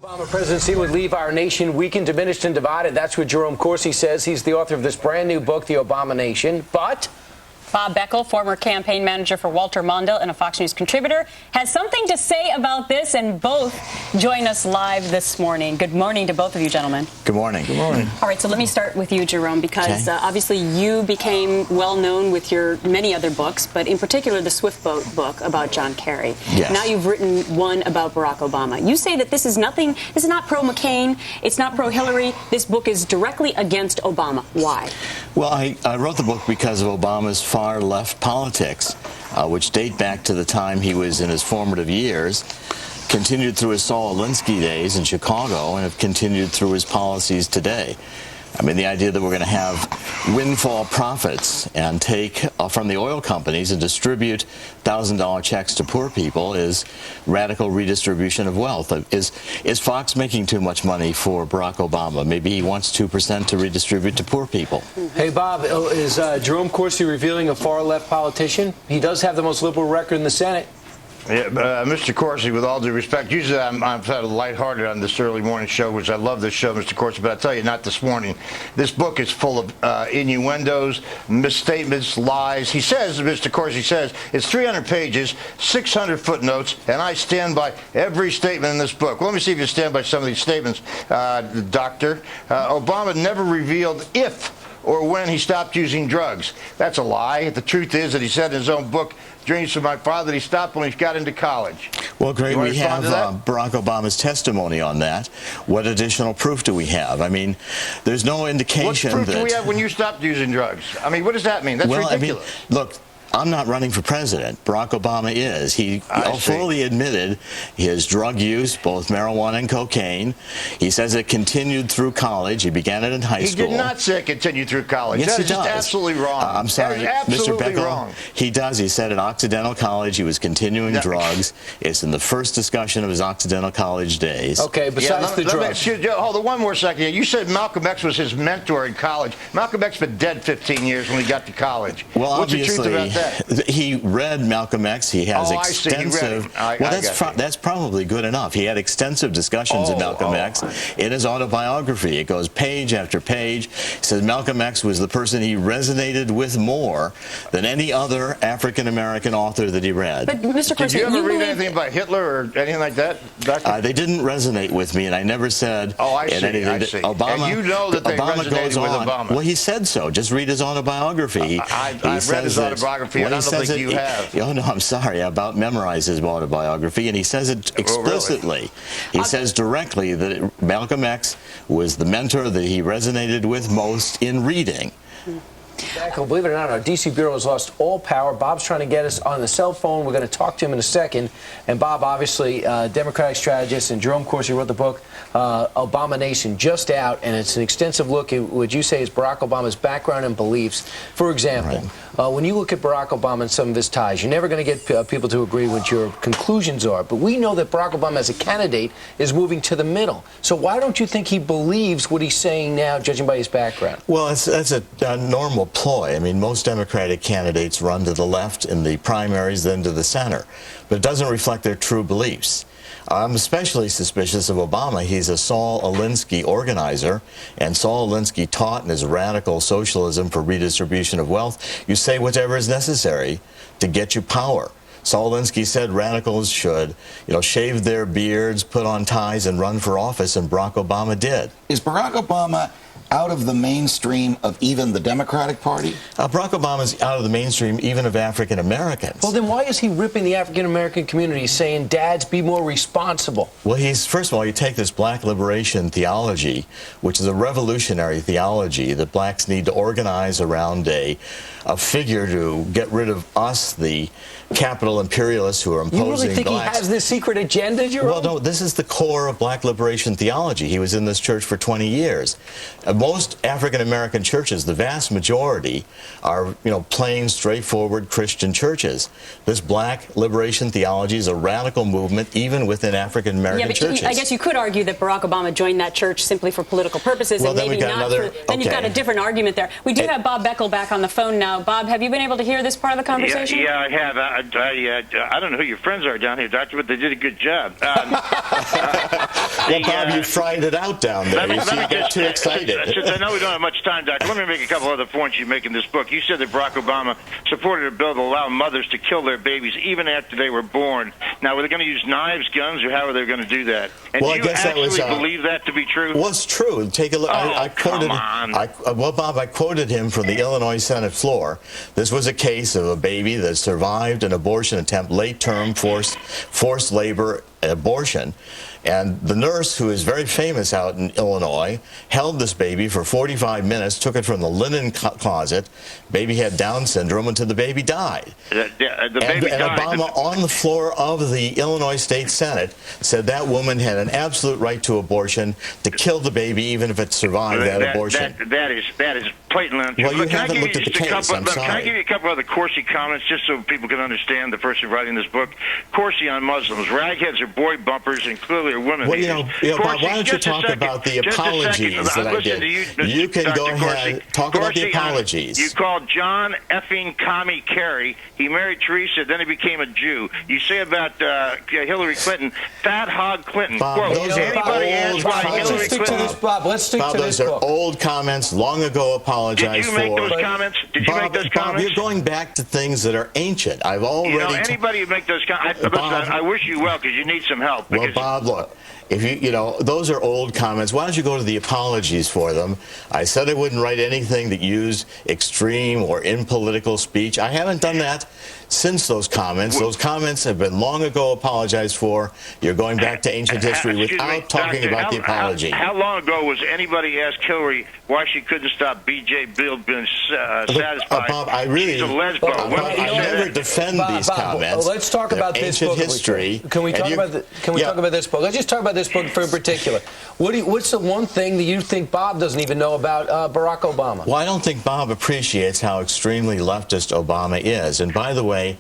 Obama presidency would leave our nation weakened, diminished, and divided. That's what Jerome Corsi says. He's the author of this brand new book, The Obama Nation. But Bob Beckel, former campaign manager for Walter Mondale and a Fox News contributor, has something to say about this, and both join us live this morning. Good morning to both of you, gentlemen. Good morning. Good morning. All right, so let me start with you, Jerome, because obviously you became well known with your many other books, but in particular the Swift Boat book about John Kerry. Yes. Now you've written one about Barack Obama. You say that this is not pro-McCain, it's not pro-Hillary. This book is directly against Obama. Why? Well, I wrote the book because of Obama's far-left politics, which date back to the time he was in his formative years, continued through his Saul Alinsky days in Chicago, and have continued through his policies today. I mean, the idea that we're going to have windfall profits and take from the oil companies and distribute $1,000 checks to poor people is radical redistribution of wealth. Is Fox making too much money for Barack Obama? Maybe he wants 2% to redistribute to poor people. Hey, Bob, is Jerome Corsi revealing a far-left politician? He does have the most liberal record in the Senate. Yeah, Mr. Corsi, with all due respect, usually I'm sort of lighthearted on this early morning show, which I love this show, Mr. Corsi, but I tell you, not this morning. This book is full of innuendos, misstatements, lies. He says, Mr. Corsi says, it's 300 pages, 600 footnotes, and I stand by every statement in this book. Well, let me see if you stand by some of these statements, Doctor. Obama never revealed if or when he stopped using drugs. That's a lie. The truth is that he said in his own book, Dreams from My Father, that he stopped when he got into college. Well, great. We have Barack Obama's testimony on that. What additional proof do we have? I mean, there's no indication what proof do we have when you stopped using drugs? I mean, what does that mean? That's ridiculous. I mean, look, I'm not running for president. Barack Obama is. He fully admitted his drug use, both marijuana and cocaine. He says it continued through college. He began it in high school. He did not say it continued through college. Yes, that is just absolutely wrong. I'm sorry, Mr. Beckel. Wrong. He does. He said at Occidental College he was continuing drugs. It's in the first discussion of his Occidental College days. Okay, besides the drugs. Hold on one more second. You said Malcolm X was his mentor in college. Malcolm X been dead 15 years when he got to college. Well, what's the truth about that? He read Malcolm X. He has extensive. That's probably good enough. He had extensive discussions of Malcolm X in his autobiography. It goes page after page. He says Malcolm X was the person he resonated with more than any other African American author that he read. But Mr. Corsi, did you ever read anything about Hitler or anything like that, Doctor? They didn't resonate with me, and I never said. I see. Obama, and you know that they resonated with Obama. Well, he said so. Just read his autobiography. I've read his autobiography, and I don't think you have. Oh, no, I'm sorry. I about memorized his autobiography, and he says it explicitly. He says directly that Malcolm X was the mentor that he resonated with most in reading. Beckel, believe it or not, our D.C. Bureau has lost all power. Bob's trying to get us on the cell phone. We're going to talk to him in a second. And Bob, obviously, Democratic strategist, and Jerome Corsi wrote the book, Obama Nation, just out, and it's an extensive look at what you say is Barack Obama's background and beliefs. For example, when you look at Barack Obama and some of his ties, you're never going to get people to agree what your conclusions are. But we know that Barack Obama as a candidate is moving to the middle. So why don't you think he believes what he's saying now, judging by his background? Well, that's a normal ploy. I mean, most Democratic candidates run to the left in the primaries, then to the center. But it doesn't reflect their true beliefs. I'm especially suspicious of Obama. He's a Saul Alinsky organizer, and Saul Alinsky taught in his radical socialism for redistribution of wealth, you say whatever is necessary to get you power. Saul Alinsky said radicals should, shave their beards, put on ties, and run for office, and Barack Obama did. Is Barack Obama out of the mainstream of even the Democratic Party? Barack Obama's out of the mainstream even of African Americans. Well, then why is he ripping the African American community, saying, dads, be more responsible? Well, first of all, you take this black liberation theology, which is a revolutionary theology that blacks need to organize around a figure to get rid of us, the capital imperialists who are imposing blacks. You really think he has this secret agenda, Jerome? Well, no, this is the core of black liberation theology. He was in this church for 20 years. Most African-American churches, the vast majority, are, plain, straightforward Christian churches. This black liberation theology is a radical movement, even within African-American churches. I guess you could argue that Barack Obama joined that church simply for political purposes, well, and maybe not. Then you've got a different argument there. We do have Bob Beckel back on the phone now. Bob, have you been able to hear this part of the conversation? Yeah, I have. I don't know who your friends are down here, Doctor, but they did a good job. Well, Bob, you fried it out down there. You get too excited. Since I know we don't have much time, Doctor, let me make a couple other points you make in this book. You said that Barack Obama supported a bill to allow mothers to kill their babies even after they were born. Now, were they going to use knives, guns, or how are they going to do that? And well, do you actually believe that to be true? Well, it's true. Take a look. Come on. Well, Bob, I quoted him from the Illinois Senate floor. This was a case of a baby that survived an abortion attempt, late-term forced labor abortion. And the nurse, who is very famous out in Illinois, held this baby for 45 minutes, took it from the linen closet. Baby had Down syndrome until the baby died. The baby and died. Obama, on the floor of the Illinois State Senate, said that woman had an absolute right to abortion, to kill the baby even if it survived that abortion. That is blatantly untrue. Well, you haven't looked at the case. I'm sorry. Can I give you a couple other Corsi comments just so people can understand the person writing this book? Corsi on Muslims. Ragheads are boy bumpers and clearly are women. Well, Bob, why don't you talk about the apologies that I did? You can go ahead, talk about the apologies. You called John effing Commie Kerry. He married Teresa, then he became a Jew. You say about Hillary Clinton, fat hog Clinton. Bob, quote, those are old comments. Bob, let's stick to this those book. are old comments, long ago apologized for. Did you make those comments? Did you make those comments? Bob, you're going back to things that are ancient. I've already... anybody who make those comments... I wish you well, because you need some help. Well, Bob, look. If those are old comments. Why don't you go to the apologies for them? I said I wouldn't write anything that used extreme or impolitical speech. I haven't done that since those comments. Those comments have been long ago apologized for. You're going back to ancient history without talking about the apology. How long ago was anybody asked Hillary why she couldn't stop B.J. Bill being satisfied? Bob, I really... She's a lesbo. I never defend these comments. Let's talk about this book. History. Can we talk about talk about this book? Let's just talk about this book in particular. What's the one thing that you think Bob doesn't even know about Barack Obama? Well, I don't think Bob appreciates how extremely leftist Obama is. And by the way,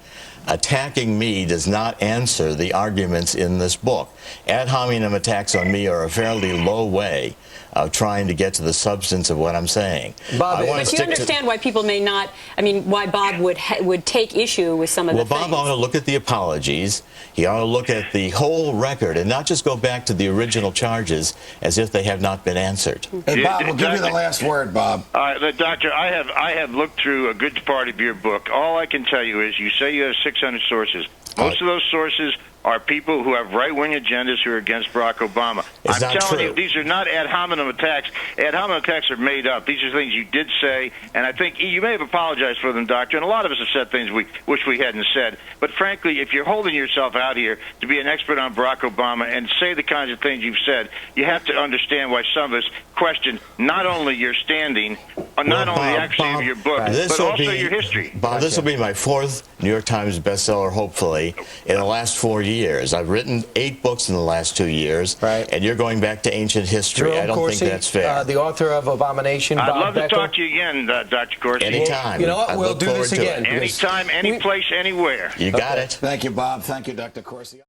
attacking me does not answer the arguments in this book. Ad hominem attacks on me are a fairly low way of trying to get to the substance of what I'm saying. Bob, but you understand why people may not, why Bob would take issue with some of the things. Well, Bob ought to look at the apologies. He ought to look at the whole record and not just go back to the original charges as if they have not been answered. Hey, Bob, we'll give you the last word, Bob. Doctor, I have looked through a good part of your book. All I can tell you is you say you have 600 sources. Most of those sources are people who have right-wing agendas who are against Barack Obama. I'm telling you, these are not ad hominem attacks. Ad hominem attacks are made up. These are things you did say, and I think you may have apologized for them, Doctor, and a lot of us have said things we wish we hadn't said. But frankly, if you're holding yourself out here to be an expert on Barack Obama and say the kinds of things you've said, you have to understand why some of us question not only your standing, not only the accuracy of your book, but also your history. Bob, this will be my 4th New York Times bestseller, hopefully, in the last 4 years. I've written 8 books in the last 2 years, and you're going back to ancient history. Jerome I don't Corsi, think that's fair. The author of Abomination, I'd Bob love to Beckel. talk to you again, Dr. Corsi. Anytime. You know what? We'll do this again. Anytime, any place, anywhere. You got it. Thank you, Bob. Thank you, Dr. Corsi.